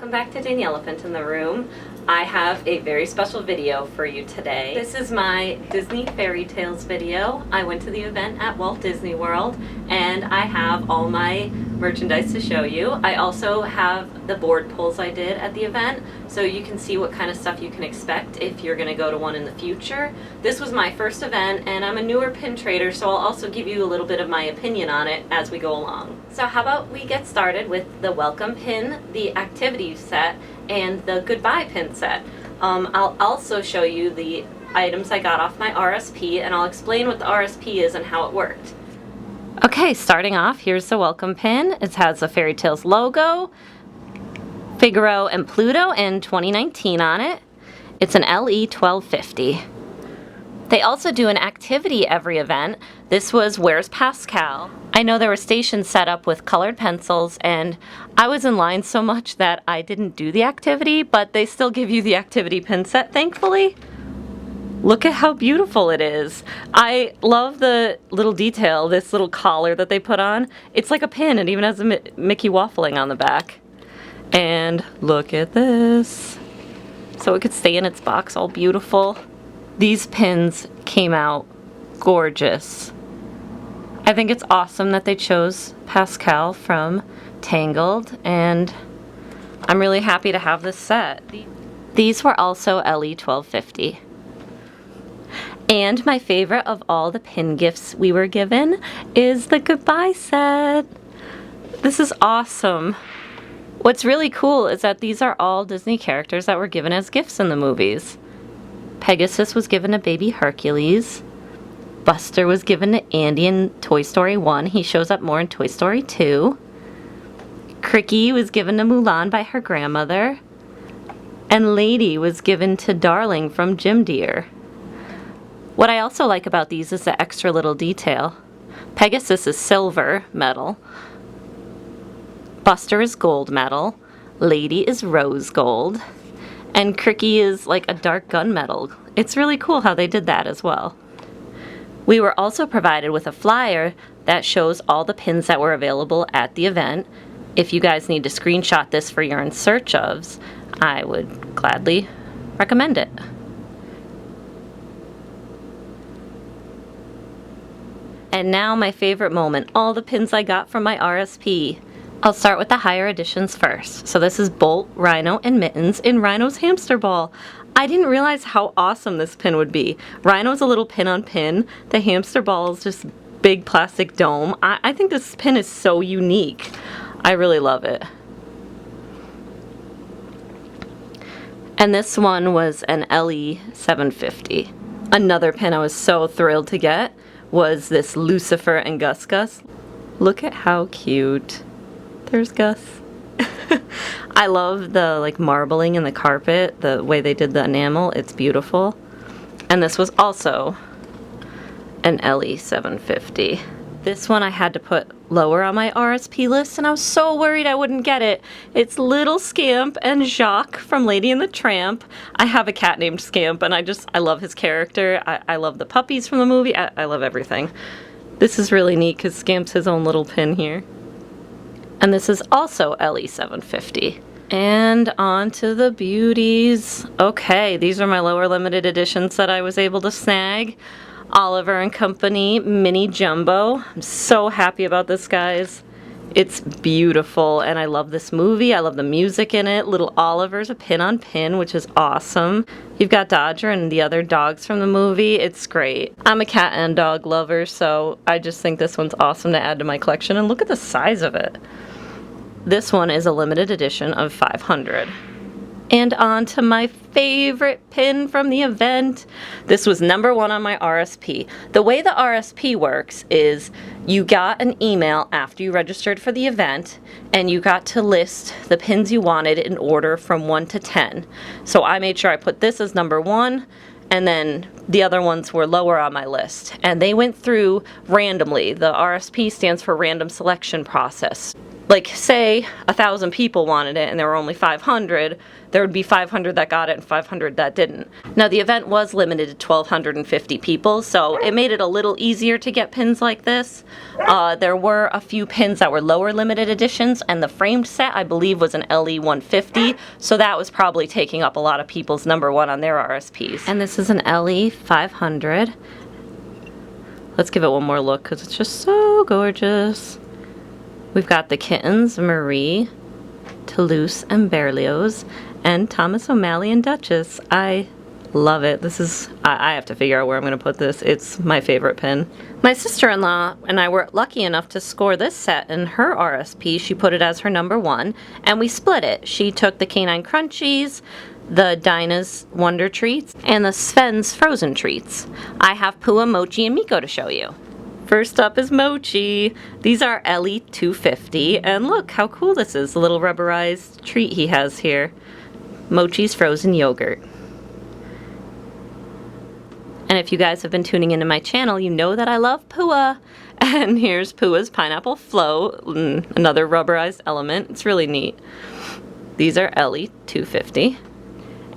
welcome back to Danielle Elephant in the Room. I have a very special video for you today. This is my Disney Fairy Tales video. I went to the event at Walt Disney World and I have all my merchandise to show you. I also have the board pulls I did at the event so you can see what kind of stuff you can expect if you're going to go to one in the future. This was my first event and I'm a newer pin trader, so I'll also give you a little bit of my opinion on it as we go along. So how about we get started with the welcome pin, the activity set, and the goodbye pin set. I'll also show you the items I got off my RSP, and I'll explain what the RSP is and how it worked. Okay, starting off, here's the welcome pin. It has the Fairy Tales logo, Figaro and Pluto, and 2019 on it. It's an LE 1250. They also do an activity every event. This was Where's Pascal? I know there were stations set up with colored pencils, and I was in line so much that I didn't do the activity, but they still give you the activity pin set, thankfully. Look at how beautiful it is. I love the little detail, this little collar that they put on. It's like a pin. It even has a Mickey waffling on the back. And look at this. So it could stay in its box all beautiful. These pins came out gorgeous. I think it's awesome that they chose Pascal from Tangled, and I'm really happy to have this set. These were also LE 1250. And my favorite of all the pin gifts we were given is the goodbye set. This is awesome. What's really cool is that these are all Disney characters that were given as gifts in the movies. Pegasus was given to baby Hercules. Buster was given to Andy in Toy Story 1. He shows up more in Toy Story 2. Cricky was given to Mulan by her grandmother. And Lady was given to Darling from Jim Deere. What I also like about these is the extra little detail. Pegasus is silver metal. Buster is gold metal. Lady is rose gold. And Cricky is like a dark gunmetal. It's really cool how they did that as well. We were also provided with a flyer that shows all the pins that were available at the event. If you guys need to screenshot this for your in search ofs, I would gladly recommend it. And now my favorite moment, all the pins I got from my RSP. I'll start with the higher editions first. So this is Bolt, Rhino, and Mittens in Rhino's hamster ball. I didn't realize how awesome this pin would be. Rhino's a little pin on pin. The hamster ball is just big plastic dome. I think this pin is so unique. I really love it. And this one was an LE 750. Another pin I was so thrilled to get was this Lucifer and Gus Gus. Look at how cute. There's Gus. I love the like marbling in the carpet, the way they did the enamel. It's beautiful. And this was also an LE 750. This one I had to put lower on my RSP list, and I was so worried I wouldn't get it. It's Little Scamp and Jacques from Lady and the Tramp. I have a cat named Scamp, and I love his character. I love the puppies from the movie. I love everything. This is really neat because Scamp's his own little pin here. And this is also LE 750. And on to the beauties. Okay, these are my lower limited editions that I was able to snag. Oliver and Company Mini Jumbo. I'm so happy about this, guys. It's beautiful, and I love this movie. I love the music in it. Little Oliver's a pin on pin, which is awesome. You've got Dodger and the other dogs from the movie. It's great. I'm a cat and dog lover, so I just think this one's awesome to add to my collection, and look at the size of it. This one is a limited edition of 500. And on to my favorite pin from the event. This was number 1 on my RSP. The way the RSP works is you got an email after you registered for the event, and you got to list the pins you wanted in order from 1 to 10. So I made sure I put this as number 1, and then the other ones were lower on my list. And they went through randomly. The RSP stands for Random Selection Process. like say 1,000 people wanted it and there were only 500, there would be 500 that got it and 500 that didn't. Now the event was limited to 1,250 people, so it made it a little easier to get pins like this. There were a few pins that were lower limited editions, and the framed set I believe was an LE 150, so that was probably taking up a lot of people's #1 on their RSPs. And this is an LE 500. Let's give it one more look because it's just so gorgeous. We've got the kittens, Marie, Toulouse, and Berlioz, and Thomas O'Malley and Duchess. I love it. This is, I have to figure out where I'm going to put this. It's my favorite pin. My sister-in-law and I were lucky enough to score this set in her RSP. She put it as her #1, and we split it. She took the Canine Crunchies, the Dinah's Wonder Treats, and the Sven's Frozen Treats. I have Pua, Mochi, and Miko to show you. First up is Mochi. These are LE 250, and look how cool this is, the little rubberized treat he has here. Mochi's frozen yogurt. And if you guys have been tuning into my channel, you know that I love Pua. And here's Pua's pineapple float, another rubberized element. It's really neat. These are LE 250.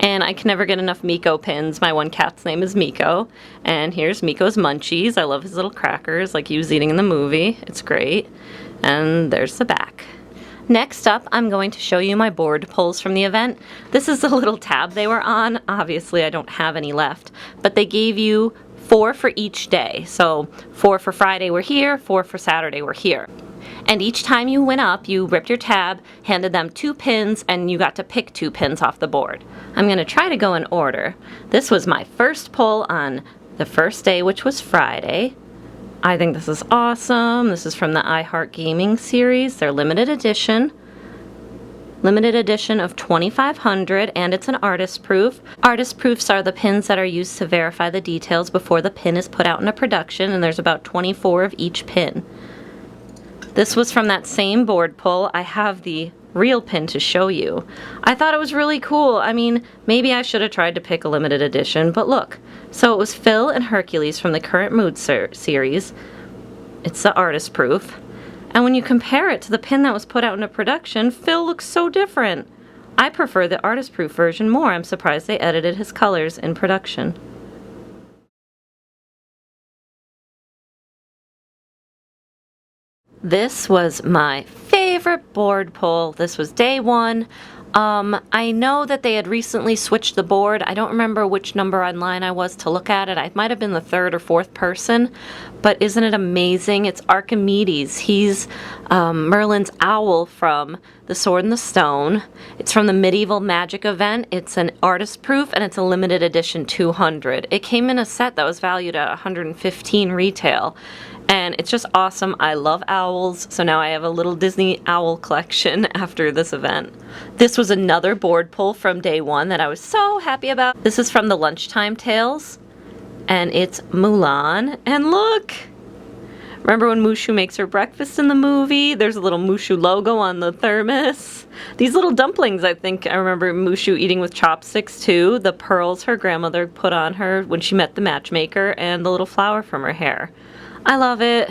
And I can never get enough Miko pins. My one cat's name is Miko. And here's Miko's munchies. I love his little crackers like he was eating in the movie. It's great. And there's the back. Next up, I'm going to show you my board pulls from the event. This is the little tab they were on. Obviously, I don't have any left. But they gave you 4 for each day. So 4 for Friday were here, 4 for Saturday were here. And each time you went up, you ripped your tab, handed them 2 pins, and you got to pick 2 pins off the board. I'm going to try to go in order. This was my first pull on the first day, which was Friday. I think this is awesome. This is from the iHeart Gaming series. They're limited edition. Limited edition of 2,500, and it's an artist proof. Artist proofs are the pins that are used to verify the details before the pin is put out into production, and there's about 24 of each pin. This was from that same board pull. I have the real pin to show you. I thought it was really cool. I mean, maybe I should have tried to pick a limited edition, but look. So it was Phil and Hercules from the Current Mood series. It's the artist proof. And when you compare it to the pin that was put out into production, Phil looks so different. I prefer the artist proof version more. I'm surprised they edited his colors in production. This was my favorite board pull. This was day 1. I know that they had recently switched the board. I don't remember which number online I was to look at it. I might have been the 3rd or 4th person, but isn't it amazing? It's Archimedes. He's Merlin's owl from The Sword and the Stone. It's from the Medieval Magic event. It's an artist proof, and it's a limited edition 200. It came in a set that was valued at $115 retail. And it's just awesome. I love owls, so now I have a little Disney owl collection after this event. This was another board pull from day 1 that I was so happy about. This is from the Lunchtime Tales, and it's Mulan. And look! Remember when Mushu makes her breakfast in the movie? There's a little Mushu logo on the thermos. These little dumplings, I think I remember Mushu eating with chopsticks too. The pearls her grandmother put on her when she met the matchmaker, and the little flower from her hair. I love it.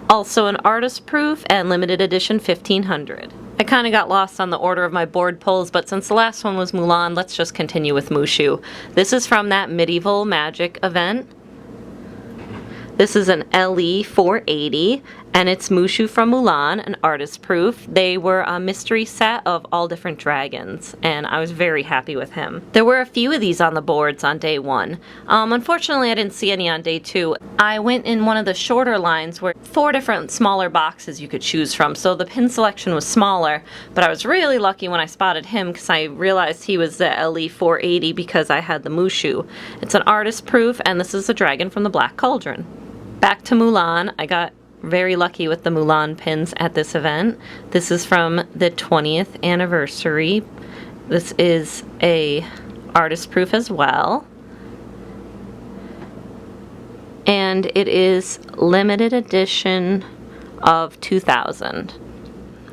Also an artist proof and limited edition 1,500. I kind of got lost on the order of my board pulls, but since the last one was Mulan, let's just continue with Mushu. This is from that Medieval Magic event. This is an LE 480, and it's Mushu from Mulan, an artist proof. They were a mystery set of all different dragons, and I was very happy with him. There were a few of these on the boards on day 1. Unfortunately, I didn't see any on day 2. I went in one of the shorter lines where 4 different smaller boxes you could choose from, so the pin selection was smaller, but I was really lucky when I spotted him because I realized he was the LE 480 because I had the Mushu. It's an artist proof, and this is the dragon from the Black Cauldron. Back to Mulan. I got very lucky with the Mulan pins at this event. This is from the 20th anniversary. This is a artist proof as well. And it is limited edition of 2000.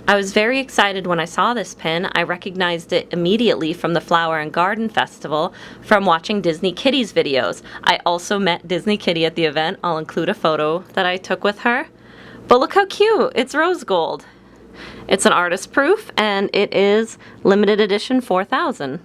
I was very excited when I saw this pin. I recognized it immediately from the Flower and Garden Festival from watching Disney Kitty's videos. I also met Disney Kitty at the event. I'll include a photo that I took with her. But look how cute, it's rose gold. It's an artist proof and it is limited edition 4000.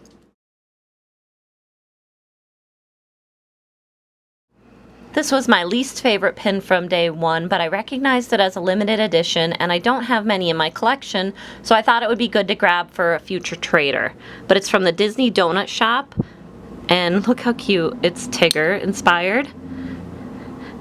This was my least favorite pin from day one, but I recognized it as a limited edition and I don't have many in my collection, so I thought it would be good to grab for a future trader. But it's from the Disney Donut Shop, and look how cute. It's Tigger inspired.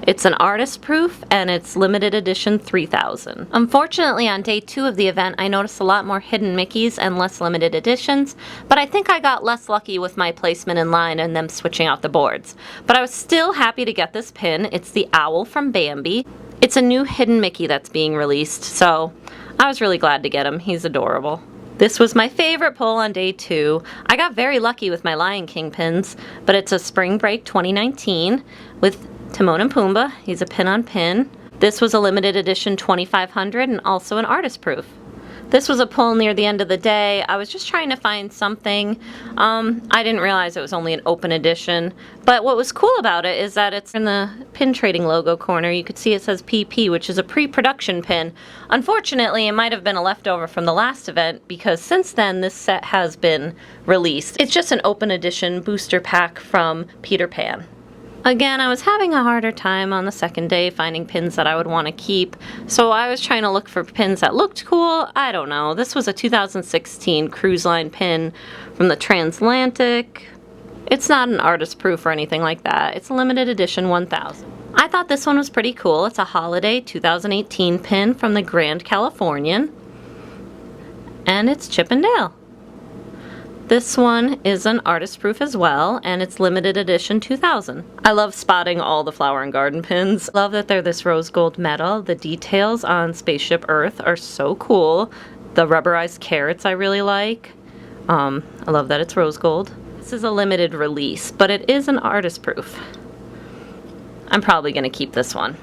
It's an artist proof and it's limited edition 3000. Unfortunately, on day 2 of the event, I noticed a lot more hidden Mickeys and less limited editions, but I think I got less lucky with my placement in line and them switching out the boards. But I was still happy to get this pin. It's the owl from Bambi. It's a new hidden Mickey that's being released, so I was really glad to get him. He's adorable. This was my favorite pull on day 2. I got very lucky with my Lion King pins, but it's a Spring Break 2019 with Timon and Pumbaa. He's a pin on pin. This was a limited edition 2500 and also an artist proof. This was a pull near the end of the day. I was just trying to find something. I didn't realize it was only an open edition. But what was cool about it is that it's in the pin trading logo corner. You could see it says PP, which is a pre-production pin. Unfortunately, it might have been a leftover from the last event because since then this set has been released. It's just an open edition booster pack from Peter Pan. Again, I was having a harder time on the second day finding pins that I would want to keep, so I was trying to look for pins that looked cool. I don't know. This was a 2016 cruise line pin from the Transatlantic. It's not an artist proof or anything like that. It's a limited edition 1000. I thought this one was pretty cool. It's a holiday 2018 pin from the Grand Californian, and it's Chip and Dale. This one is an artist proof as well, and it's limited edition 2000. I love spotting all the Flower and Garden pins. Love that they're this rose gold metal. The details on Spaceship Earth are so cool. The rubberized carrots I really like. I love that it's rose gold. This is a limited release, but it is an artist proof. I'm probably gonna keep this one.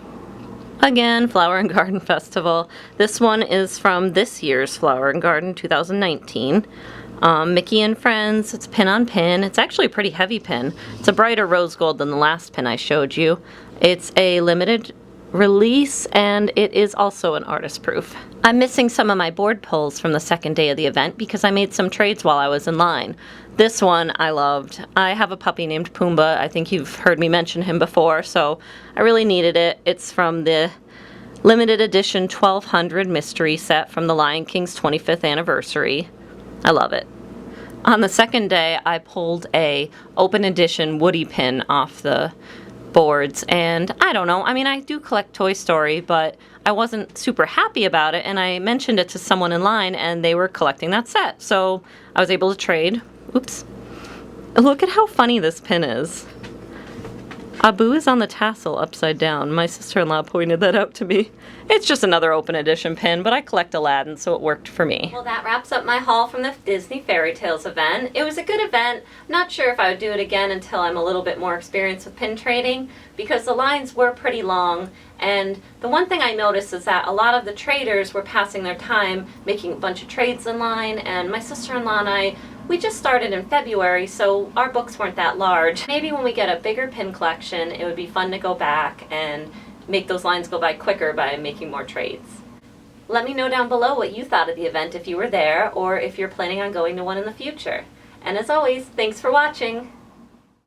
Again, Flower and Garden Festival. This one is from this year's Flower and Garden 2019. Mickey and Friends. It's pin on pin. It's actually a pretty heavy pin. It's a brighter rose gold than the last pin I showed you. It's a limited release and it is also an artist proof. I'm missing some of my board pulls from the second day of the event because I made some trades while I was in line. This one I loved. I have a puppy named Pumbaa. I think you've heard me mention him before, so I really needed it. It's from the limited edition 1200 mystery set from the Lion King's 25th anniversary. I love it. On the second day, I pulled a open edition Woody pin off the boards, and I don't know, I mean, I do collect Toy Story, but I wasn't super happy about it, and I mentioned it to someone in line, and they were collecting that set, so I was able to trade. Oops. Look at how funny this pin is. Abu is on the tassel upside down. My sister-in-law pointed that out to me. It's just another open edition pin, but I collect Aladdin, so it worked for me. Well, that wraps up my haul from the Disney Fairy Tales event. It was a good event. I'm not sure if I would do it again until I'm a little bit more experienced with pin trading, because the lines were pretty long, and the one thing I noticed is that a lot of the traders were passing their time making a bunch of trades in line, and my sister-in-law and I, we just started in February, so our books weren't that large. Maybe when we get a bigger pin collection, it would be fun to go back and make those lines go by quicker by making more trades. Let me know down below what you thought of the event if you were there, or if you're planning on going to one in the future. And as always, thanks for watching!